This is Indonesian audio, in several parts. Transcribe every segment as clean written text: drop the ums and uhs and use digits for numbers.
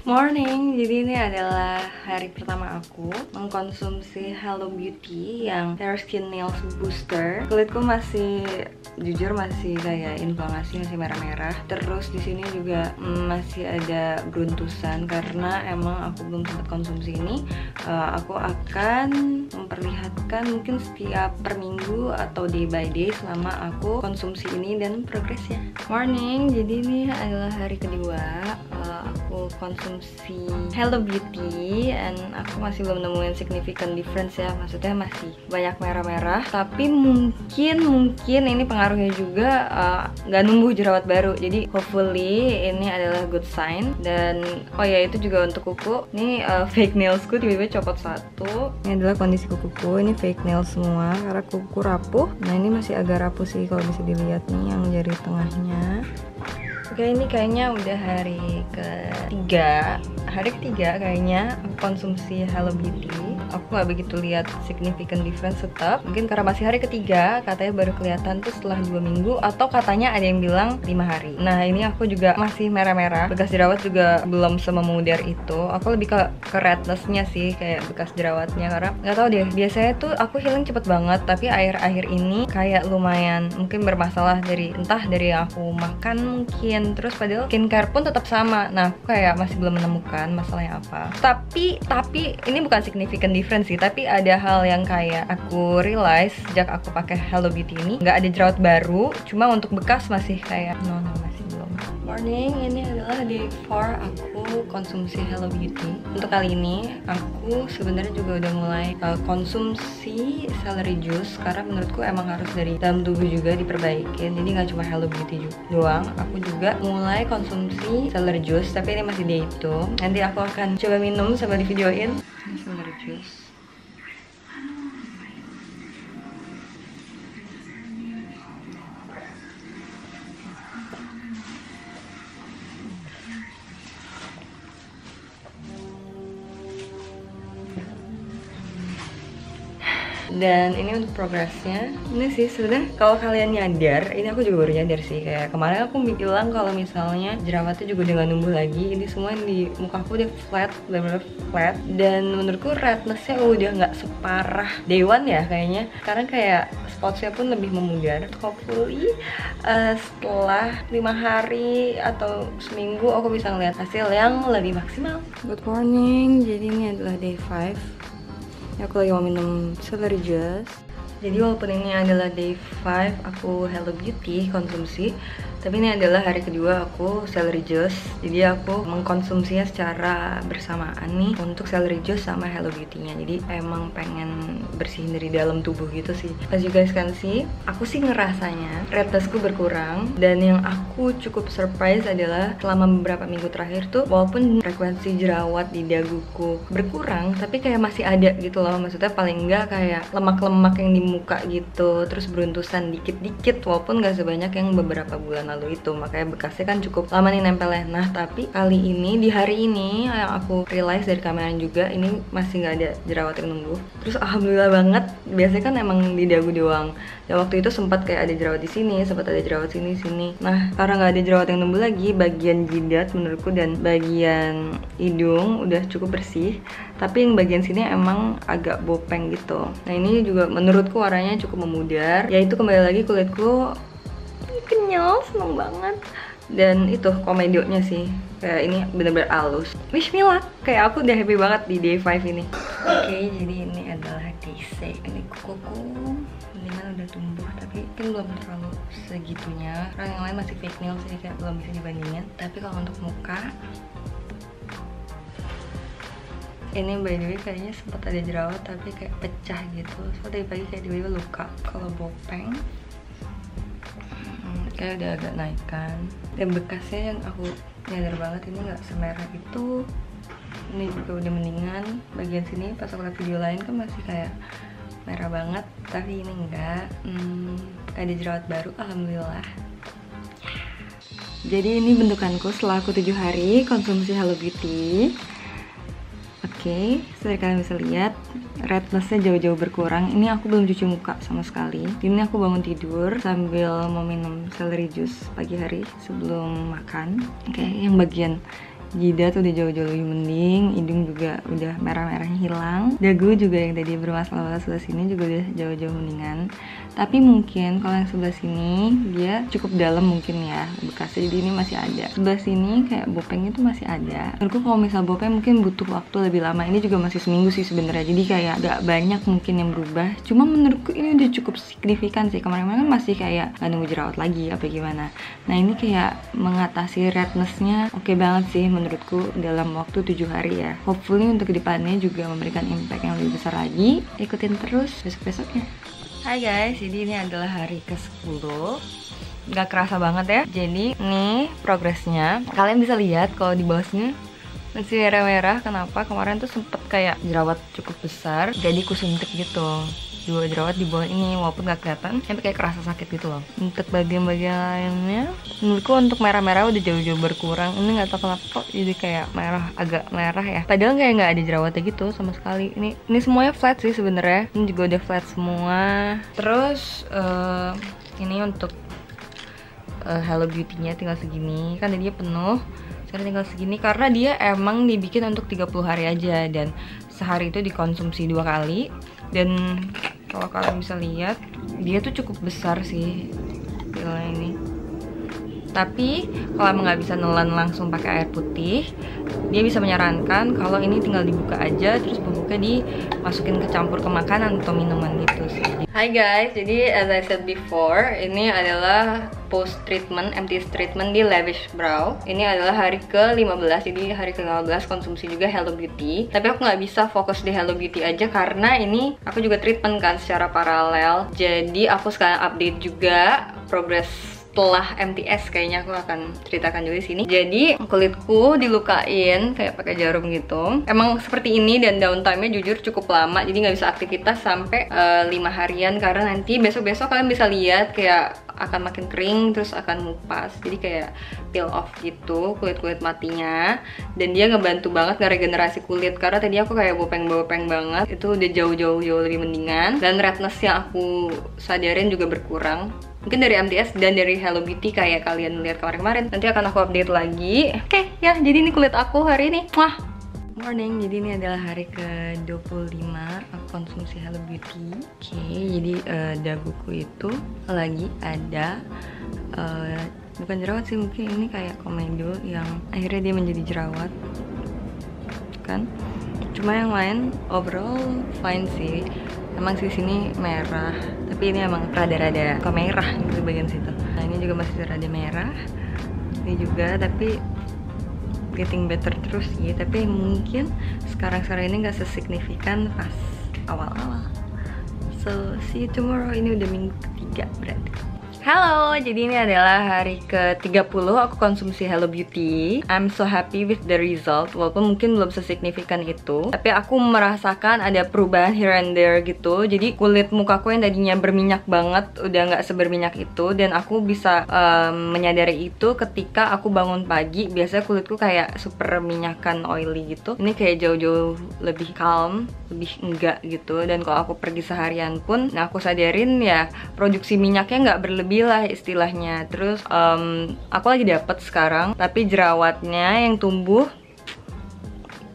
Morning, jadi ini adalah hari pertama aku mengkonsumsi Hello Beauty yang Hair Skin Nails Booster. Kulitku masih, jujur masih kayak inflamasi, masih merah-merah. Terus di sini juga masih ada beruntusan karena emang aku belum sempat konsumsi ini. Aku akan memperlihatkan mungkin setiap per minggu atau day by day selama aku konsumsi ini dan progresnya. Morning, jadi ini adalah hari kedua aku konsumsi Hello Beauty and aku masih belum nemuin significant difference ya, maksudnya masih banyak merah-merah, tapi mungkin ini pengaruhnya juga nggak numbuh jerawat baru, jadi hopefully ini adalah good sign. Dan oh ya, itu juga untuk kuku, ini fake nailsku tiba-tiba copot satu. Ini adalah kondisi kukuku, ini fake nails semua karena kuku rapuh. Nah ini masih agak rapuh sih kalau bisa dilihat nih yang jari tengahnya. Oke, ini kayaknya udah hari ketiga kayaknya aku konsumsi Hello Beauty. Aku nggak begitu lihat significant difference tetap. Mungkin karena masih hari ketiga, katanya baru kelihatan tuh setelah 2 minggu, atau katanya ada yang bilang 5 hari. Nah ini aku juga masih merah-merah, bekas jerawat juga belum sememudar itu. Aku lebih ke redness-nya sih, kayak bekas jerawatnya, karena nggak tahu deh, biasanya tuh aku healing cepet banget, tapi akhir-akhir ini kayak lumayan mungkin bermasalah dari yang aku makan mungkin. Terus padahal skincare pun tetap sama. Nah aku kayak masih belum menemukan masalahnya apa. Tapi ini bukan significant difference sih, tapi ada hal yang kayak aku realize sejak aku pakai Hello Beauty ini, nggak ada jerawat baru, cuma untuk bekas masih kayak masih belum. Morning, ini adalah day 4 aku konsumsi Hello Beauty. Untuk kali ini aku sebenarnya juga udah mulai konsumsi celery juice, karena menurutku emang harus dari dalam tubuh juga diperbaikin, jadi nggak cuma Hello Beauty doang. Aku juga mulai konsumsi celery juice, tapi ini masih day 2. Nanti aku akan coba minum sambil di videoin. Ini celery juice. Dan ini untuk progresnya. Ini sih sebenarnya kalau kalian nyadar, ini aku juga baru nyadar sih, kayak kemarin aku bilang kalau misalnya jerawatnya juga udah gak numbuh lagi. Ini semua di muka aku udah flat, bener-bener flat. Dan menurutku rednessnya udah nggak separah day one ya kayaknya. Karena kayak spotsnya pun lebih memudar. Hopefully setelah 5 hari atau seminggu aku bisa ngeliat hasil yang lebih maksimal. Good morning, jadi ini adalah day 5. Aku lagi mau minum celery juice. Jadi walaupun ini adalah day 5 aku Hello Beauty konsumsi, tapi ini adalah hari kedua aku celery juice. Jadi aku mengkonsumsinya secara bersamaan nih untuk celery juice sama Hello Beauty-nya. Jadi emang pengen bersihin dari dalam tubuh gitu sih. As you guys can see, aku sih ngerasanya rednessku berkurang. Dan yang aku cukup surprise adalah selama beberapa minggu terakhir tuh, walaupun frekuensi jerawat di daguku berkurang, tapi kayak masih ada gitu loh. Maksudnya paling enggak kayak lemak-lemak yang di muka gitu, terus beruntusan dikit-dikit, walaupun gak sebanyak yang beberapa bulan lalu itu. Makanya bekasnya kan cukup lama nih nempelnya. Nah tapi kali ini, di hari ini yang aku realize dari kamera juga, ini masih gak ada jerawat yang numbuh. Terus alhamdulillah banget. Biasanya kan emang di dagu doang, dan waktu itu sempat kayak ada jerawat di sini, sempat ada jerawat sini. Nah karena nggak ada jerawat yang numbuh lagi, bagian jidat menurutku dan bagian hidung udah cukup bersih, tapi yang bagian sini emang agak bopeng gitu. Nah ini juga menurutku warnanya cukup memudar, yaitu kembali lagi kulitku kenyal, seneng banget. Dan itu komedonya sih, kayak ini bener-bener halus. Wish me luck, kayak aku udah happy banget di day 5 ini. Oke, jadi ini adalah day 6. Ini kukuku mendingan udah tumbuh, tapi kan belum terlalu segitunya. Karena yang lain masih fake nails, jadi kayak belum bisa dibandingin. Tapi kalau untuk muka, ini by the way kayaknya sempat ada jerawat tapi kayak pecah gitu. So dari pagi kayak tiba-tiba luka. Kalau bopeng kayak udah agak naikkan. Dan bekasnya yang aku nyadar banget, ini nggak semerah itu. Ini juga udah mendingan. Bagian sini pas aku lihat video lain kan masih kayak merah banget, tapi ini enggak. Ada jerawat baru, alhamdulillah. Jadi ini bentukanku setelah aku 7 hari konsumsi Hello Beauty. Oke, seperti kalian bisa lihat, rednessnya jauh-jauh berkurang. Ini aku belum cuci muka sama sekali. Ini aku bangun tidur sambil mau minum celery juice pagi hari sebelum makan. Oke, yang bagian Jidat udah jauh-jauh lebih mending, hidung juga udah merah-merahnya hilang, dagu juga yang tadi bermasalah sebelah sini juga udah jauh-jauh mendingan. Tapi mungkin kalau yang sebelah sini dia cukup dalam mungkin ya bekasnya, jadi ini masih ada. Sebelah sini kayak bopengnya tuh masih ada. Menurutku kalau misal bopeng mungkin butuh waktu lebih lama. Ini juga masih seminggu sih sebenarnya, jadi kayak gak banyak mungkin yang berubah. Cuma menurutku ini udah cukup signifikan sih. Kemarin-kemarin kan masih kayak gak nunggu jerawat lagi apa gimana. Nah ini kayak mengatasi rednessnya oke banget sih menurutku dalam waktu 7 hari ya. Hopefully untuk kedepannya juga memberikan impact yang lebih besar lagi. Ikutin terus besok-besoknya. Hai guys, jadi ini adalah hari ke-10. Gak kerasa banget ya. Jadi nih progresnya. Kalian bisa lihat kalau di bawahnya masih merah-merah. Kenapa? Kemarin tuh sempet kayak jerawat cukup besar, jadi kusuntik gitu. 2 jerawat di bawah ini, walaupun gak kelihatan, tapi kayak kerasa sakit gitu loh. Untuk bagian-bagian lainnya, menurutku untuk merah-merah udah jauh-jauh berkurang. Ini nggak tahu kenapa kok jadi kayak merah, agak merah ya. Padahal kayak nggak ada jerawatnya gitu sama sekali. Ini semuanya flat sih sebenarnya. Ini juga udah flat semua. Terus ini untuk Hello Beauty-nya tinggal segini. Kan tadinya penuh, sekarang tinggal segini karena dia emang dibikin untuk 30 hari aja dan sehari itu dikonsumsi 2 kali. Dan kalau kalian bisa lihat dia tuh cukup besar sih pilnya ini. Tapi kalau emang nggak bisa nelan langsung pakai air putih, dia bisa menyarankan kalau ini tinggal dibuka aja, terus bubuknya dimasukin ke campur ke makanan atau minuman gitu sih. Hai guys, jadi as I said before, ini adalah post treatment, empty treatment di Lavish Brow. Ini adalah hari ke-15, jadi hari ke-15 konsumsi juga Hello Beauty. Tapi aku nggak bisa fokus di Hello Beauty aja karena ini aku juga treatment kan secara paralel. Jadi aku sekarang update juga progress setelah MTS, kayaknya aku akan ceritakan juga di sini. Jadi kulitku dilukain kayak pakai jarum gitu. Emang seperti ini dan downtime-nya jujur cukup lama. Jadi nggak bisa aktivitas sampai 5 harian karena nanti besok-besok kalian bisa lihat kayak akan makin kering terus akan ngupas. Jadi kayak peel off gitu kulit-kulit matinya. Dan dia ngebantu banget ngeregenerasi kulit karena tadi aku kayak bopeng-bopeng banget. Itu udah jauh-jauh lebih mendingan dan redness yang aku sadarin juga berkurang. Mungkin dari MTS dan dari Hello Beauty kayak kalian lihat kemarin-kemarin. Nanti akan aku update lagi. Oke, ya jadi ini kulit aku hari ini. Wah, morning. Jadi ini adalah hari ke-25 aku konsumsi Hello Beauty. Oke, jadi daguku itu lagi ada bukan jerawat sih, mungkin ini kayak komedo yang akhirnya dia menjadi jerawat kan. Cuma yang lain overall fine sih. Emang sih sini merah, tapi ini emang rada-rada kemerah di bagian situ. Nah ini juga masih rada merah, ini juga, tapi getting better terus sih. Tapi mungkin sekarang ini nggak sesignifikan pas awal-awal. So see you tomorrow. Ini udah minggu ketiga berarti. Halo, jadi ini adalah hari ke-30 aku konsumsi Hello Beauty. I'm so happy with the result, walaupun mungkin belum sesignifikan itu. Tapi aku merasakan ada perubahan here and there gitu. Jadi kulit mukaku yang tadinya berminyak banget, udah nggak seberminyak itu. Dan aku bisa menyadari itu ketika aku bangun pagi. Biasanya kulitku kayak super minyakan, oily gitu. Ini kayak jauh-jauh lebih calm, lebih enggak gitu. Dan kalau aku pergi seharian pun, nah aku sadarin ya produksi minyaknya nggak berlebihan lah istilahnya. Terus aku lagi dapet sekarang, tapi jerawatnya yang tumbuh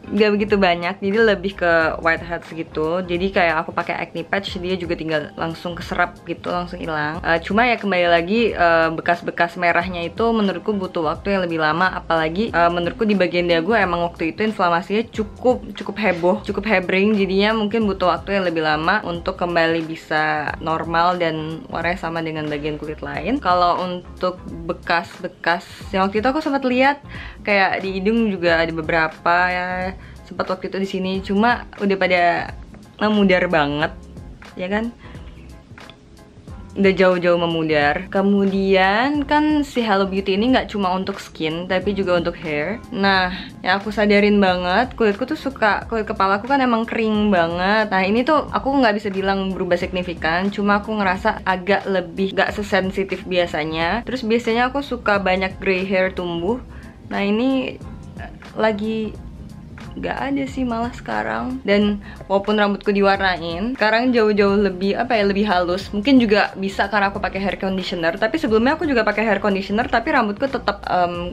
gak begitu banyak, jadi lebih ke whiteheads gitu. Jadi kayak aku pakai acne patch, dia juga tinggal langsung keserap gitu, langsung hilang. Cuma ya kembali lagi bekas-bekas merahnya itu menurutku butuh waktu yang lebih lama. Apalagi menurutku di bagian dagu emang waktu itu inflamasinya cukup heboh, cukup hebring. Jadinya mungkin butuh waktu yang lebih lama untuk kembali bisa normal dan warnanya sama dengan bagian kulit lain. Kalau untuk bekas-bekas yang waktu itu aku sempat lihat kayak di hidung juga ada beberapa ya. Sempat waktu itu di sini, cuma udah pada memudar banget, ya kan? Udah jauh-jauh memudar. Kemudian kan si Hello Beauty ini nggak cuma untuk skin, tapi juga untuk hair. Nah, yang aku sadarin banget, kulitku tuh kulit kepalaku kan emang kering banget. Nah ini tuh aku nggak bisa bilang berubah signifikan, cuma aku ngerasa agak lebih nggak sesensitif biasanya. Terus biasanya aku suka banyak gray hair tumbuh. Nah ini lagi gak ada sih malah sekarang. Dan walaupun rambutku diwarnain, sekarang jauh-jauh lebih lebih halus. Mungkin juga bisa karena aku pakai hair conditioner, tapi sebelumnya aku juga pakai hair conditioner tapi rambutku tetap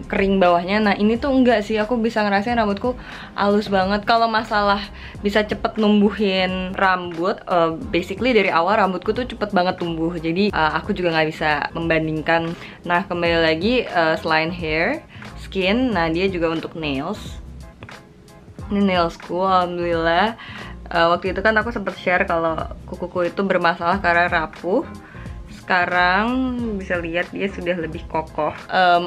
kering bawahnya. Nah ini tuh enggak sih, aku bisa ngerasain rambutku halus banget. Kalau masalah bisa cepet numbuhin rambut, basically dari awal rambutku tuh cepet banget tumbuh, jadi aku juga nggak bisa membandingkan. Nah kembali lagi, selain hair, skin, nah dia juga untuk nails. Ini nailsku, alhamdulillah. Waktu itu kan aku sempat share kalau kukuku itu bermasalah karena rapuh. Sekarang bisa lihat dia sudah lebih kokoh.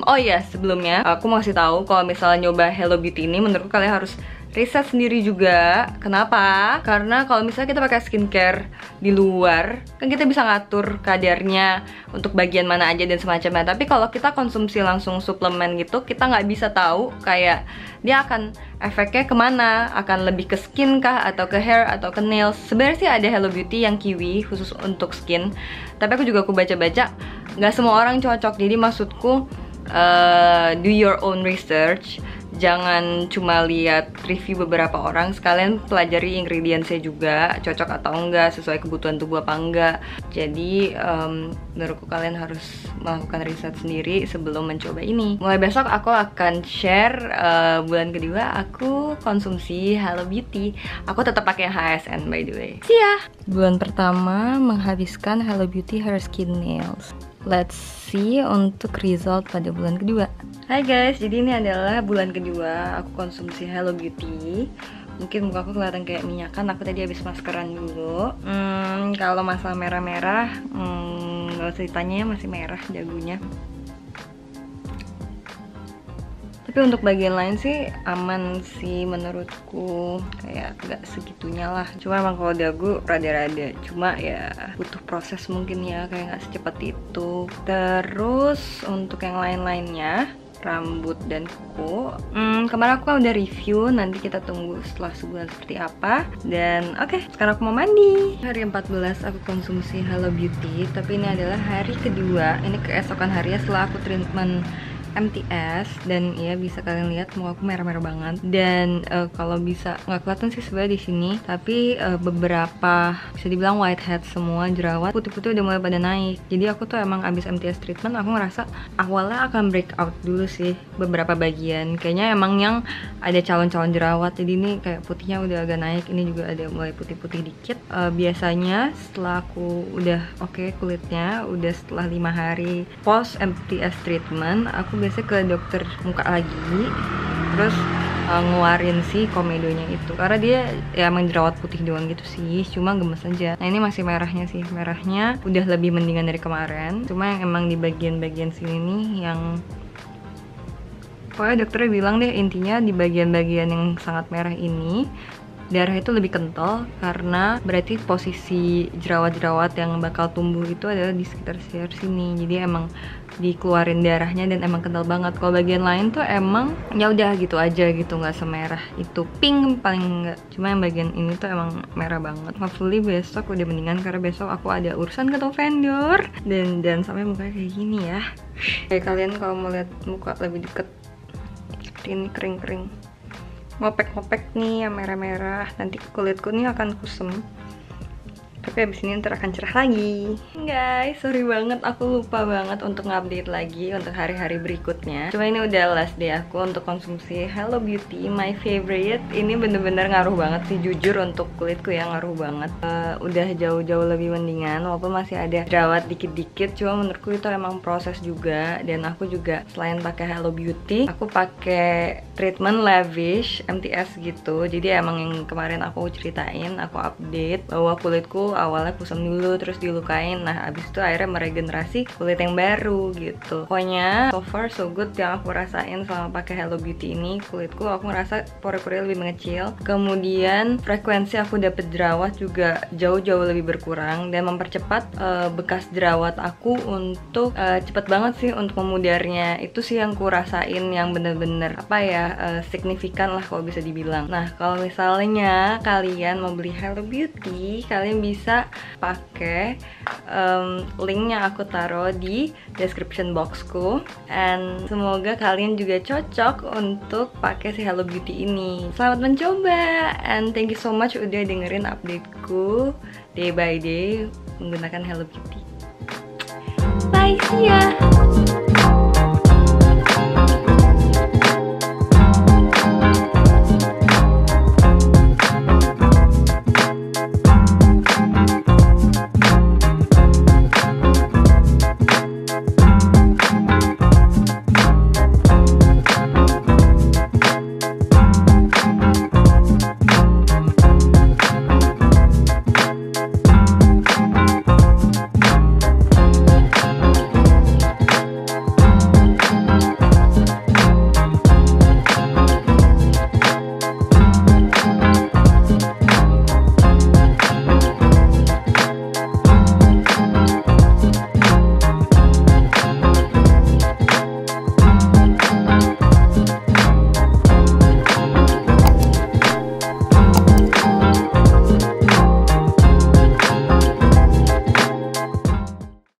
Oh iya, sebelumnya aku mau kasih tahu kalau misalnya nyoba Hello Beauty ini, menurutku kalian harus riset sendiri juga. Kenapa? Karena kalau misalnya kita pakai skincare di luar, kan kita bisa ngatur kadarnya untuk bagian mana aja dan semacamnya. Tapi kalau kita konsumsi langsung suplemen gitu, kita nggak bisa tahu kayak dia akan efeknya kemana, akan lebih ke skin kah, atau ke hair, atau ke nails. Sebenarnya sih ada Hello Beauty yang kiwi khusus untuk skin, tapi aku baca-baca nggak semua orang cocok. Jadi maksudku, do your own research. Jangan cuma lihat review beberapa orang, sekalian pelajari ingredientsnya juga, cocok atau enggak, sesuai kebutuhan tubuh apa enggak. Jadi menurutku kalian harus melakukan riset sendiri sebelum mencoba ini. Mulai besok aku akan share bulan kedua aku konsumsi Hello Beauty. Aku tetap pakai HSN by the way. See ya! Bulan pertama menghabiskan Hello Beauty Hair Skin Nails. Let's see untuk result pada bulan kedua. Hai guys, jadi ini adalah bulan kedua aku konsumsi Hello Beauty. Mungkin muka aku kelihatan kayak minyakan, aku tadi habis maskeran dulu. Kalau masalah merah-merah, gak usah ditanya ya, masih merah dagunya. Tapi untuk bagian lain sih aman sih menurutku, kayak gak segitunya lah. Cuma emang kalau dagu rada-rada, cuma ya butuh proses mungkin ya, kayak gak secepat itu. Terus untuk yang lain-lainnya, rambut dan kuku, kemarin aku udah review, nanti kita tunggu setelah sebulan seperti apa. Dan oke, sekarang aku mau mandi. Hari 14 aku konsumsi Hello Beauty, tapi ini adalah hari kedua, ini keesokan harinya setelah aku treatment MTS. Dan ya bisa kalian lihat muka aku merah-merah banget. Dan kalau bisa nggak kelihatan sih sebenarnya di sini, tapi beberapa bisa dibilang whitehead semua, jerawat putih-putih udah mulai pada naik. Jadi aku tuh emang abis MTS treatment aku ngerasa awalnya akan breakout dulu sih beberapa bagian. Kayaknya emang yang ada calon-calon jerawat, jadi ini kayak putihnya udah agak naik. Ini juga ada mulai putih-putih dikit. Biasanya setelah aku udah oke kulitnya, udah setelah 5 hari post MTS treatment, aku biasanya ke dokter muka lagi, terus ngeluarin si komedonya itu, karena dia ya emang jerawat putih doang gitu sih, cuma gemes aja. Nah ini masih merahnya sih, merahnya udah lebih mendingan dari kemarin, cuma yang emang di bagian-bagian sini nih yang pokoknya dokternya bilang deh, intinya di bagian-bagian yang sangat merah ini darah itu lebih kental, karena berarti posisi jerawat-jerawat yang bakal tumbuh itu adalah di sekitar sini. Jadi emang dikeluarin darahnya dan emang kental banget. Kalau bagian lain tuh emang ya udah gitu aja gitu, nggak semerah itu, pink paling enggak. Cuma yang bagian ini tuh emang merah banget. Hopefully besok udah mendingan, karena besok aku ada urusan ketemu vendor dan sampai mukanya kayak gini ya. Kayak kalian kalau mau lihat muka lebih deket seperti ini, kering-kering, ngopek-ngopek nih yang merah-merah, nanti kulitku nih akan kusem. Tapi abis ini ntar akan cerah lagi. Guys, sorry banget, aku lupa banget untuk ngupdate lagi untuk hari-hari berikutnya. Cuma ini udah last day aku untuk konsumsi Hello Beauty, my favorite. Ini bener-bener ngaruh banget sih, jujur untuk kulitku ya, ngaruh banget. Udah jauh-jauh lebih mendingan, walaupun masih ada jerawat dikit-dikit. Cuma menurutku itu emang proses juga. Dan aku juga selain pakai Hello Beauty, aku pakai treatment Lavish MTS gitu. Jadi emang yang kemarin aku ceritain, aku update bahwa kulitku awalnya kusam dulu, terus dilukain. Nah abis itu akhirnya meregenerasi kulit yang baru gitu. Pokoknya so far so good yang aku rasain selama pakai Hello Beauty ini. Kulitku aku ngerasa pori-pori lebih mengecil, kemudian frekuensi aku dapet jerawat juga jauh-jauh lebih berkurang, dan mempercepat bekas jerawat aku untuk cepet banget sih untuk memudarnya. Itu sih yang ku rasain, yang bener-bener apa ya, signifikan lah kalau bisa dibilang. Nah, kalau misalnya kalian mau beli Hello Beauty, kalian bisa pakai link yang aku taruh di description boxku. And semoga kalian juga cocok untuk pakai si Hello Beauty ini. Selamat mencoba, and thank you so much udah dengerin updateku day by day menggunakan Hello Beauty. Bye, see ya!